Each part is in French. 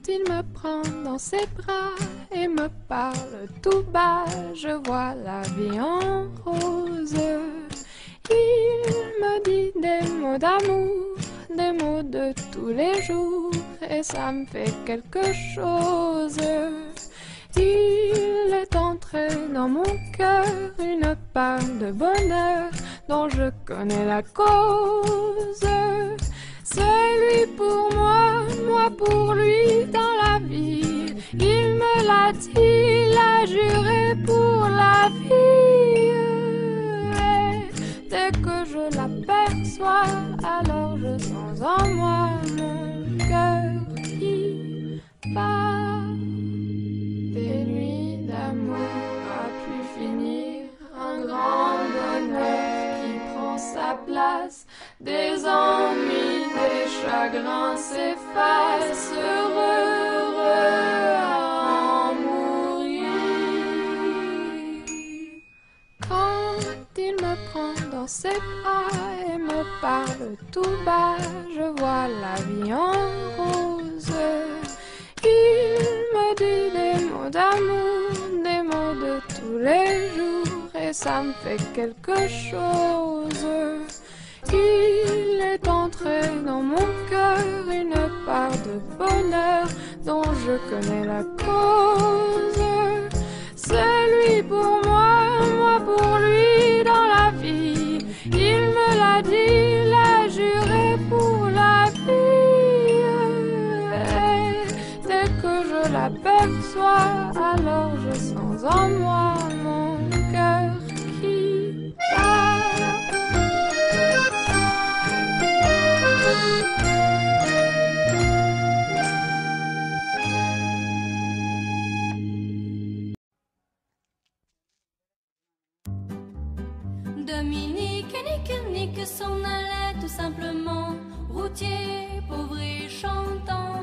il me prend dans ses bras et me parle tout bas, je vois la vie en rose. Il me dit des mots d'amour, des mots de tous les jours, et ça me fait quelque chose. Il est entré dans mon cœur une part de bonheur dont je connais la cause. C'est lui pour moi, moi pour lui dans la vie. Il me l'a dit, l'a juré pour la vie. Et dès que je l'aperçois, alors je sens en moi mon cœur qui bat. Des nuits d'amour a pu finir, un grand bonheur qui prend sa place. Des ennuis, des chagrins s'effacent, heureux, heureux à en mourir. Quand il me prend dans ses bras et me parle tout bas, je vois la vie en rose. Il me dit des mots d'amour, des mots de tous les jours, et ça me fait quelque chose. Il est entré dans mon cœur une part de bonheur dont je connais la cause. C'est lui pour moi, moi pour lui dans la vie. Il me l'a dit, l'a juré pour la vie. Et dès que je l'aperçois, alors je sens en moi mon cœur qui bat. Dominique nique s'en allait tout simplement, routier, pauvre et chantant.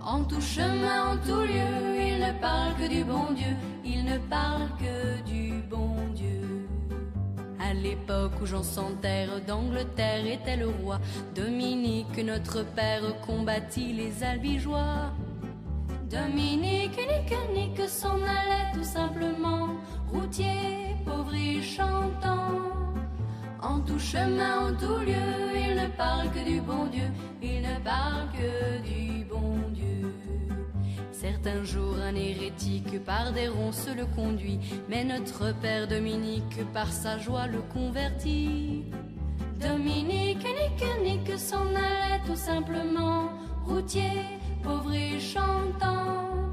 En tout chemin, en tout lieu, il ne parle que du bon Dieu, il ne parle que du bon Dieu. À l'époque où Jean sans terre d'Angleterre était le roi, Dominique, notre père, combattit les albigeois. Dominique nique s'en allait tout simplement, routier, pauvre et chantant. En tout chemin, en tout lieu, il ne parle que du bon Dieu, il ne parle que du bon Dieu. Certains jours, un hérétique par des ronces le conduit, mais notre père Dominique par sa joie le convertit. Dominique nique s'en allait tout simplement, routier, pauvre et chantant.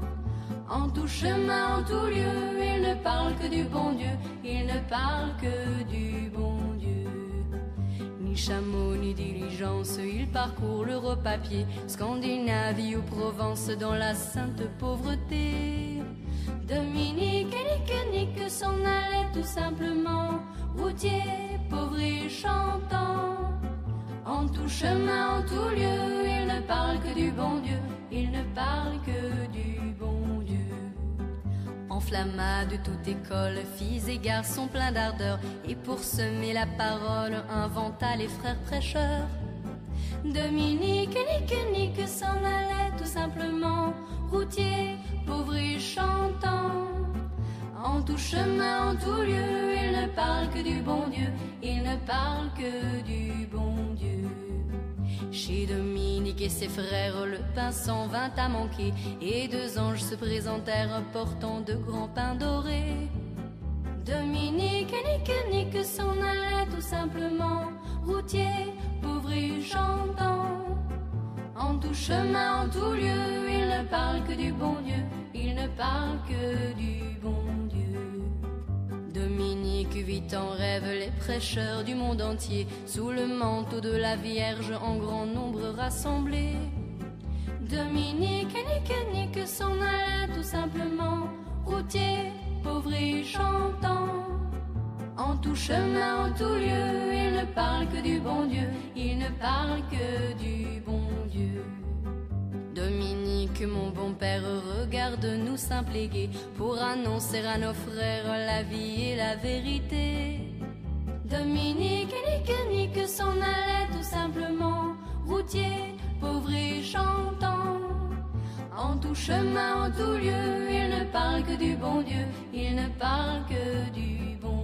En tout chemin, en tout lieu, il ne parle que du bon Dieu, il ne parle que du bon Dieu. Ni chameau, ni diligence, il parcourt l'Europe à pied, Scandinavie ou Provence dans la sainte pauvreté. Dominique nique s'en allait tout simplement, routier, pauvre et chantant. En tout chemin, en tout lieu, il ne parle que du bon Dieu, il ne parle que du bon Dieu. Enflamma de toute école, filles et garçons pleins d'ardeur, et pour semer la parole, inventa les frères prêcheurs. Dominique nique s'en allait tout simplement, routier, pauvre et chantant. En tout chemin, en tout lieu, il ne parle que du bon Dieu, il ne parle que du bon Dieu. Chez Dominique et ses frères, le pain s'en vint à manquer, et deux anges se présentèrent portant de grands pains dorés. Dominique nique s'en allait tout simplement, routier, pauvre et chantant. En tout chemin, en tout lieu, il ne parle que du bon Dieu, il ne parle que du bon Dieu. Dominique vit en rêve les prêcheurs du monde entier, sous le manteau de la Vierge en grand nombre rassemblés. Dominique nique s'en allait tout simplement, routier, pauvre et chantant. En tout chemin, en tout lieu, il ne parle que du bon Dieu, il ne parle que du bon Dieu. Dominique, mon bon père, regarde-nous simple et gai, pour annoncer à nos frères la vie et la vérité. Dominique nique s'en allait tout simplement, routier, pauvre et chantant. tout chemin, en tout lieu. Il ne parle que du bon Dieu, il ne parle que du bon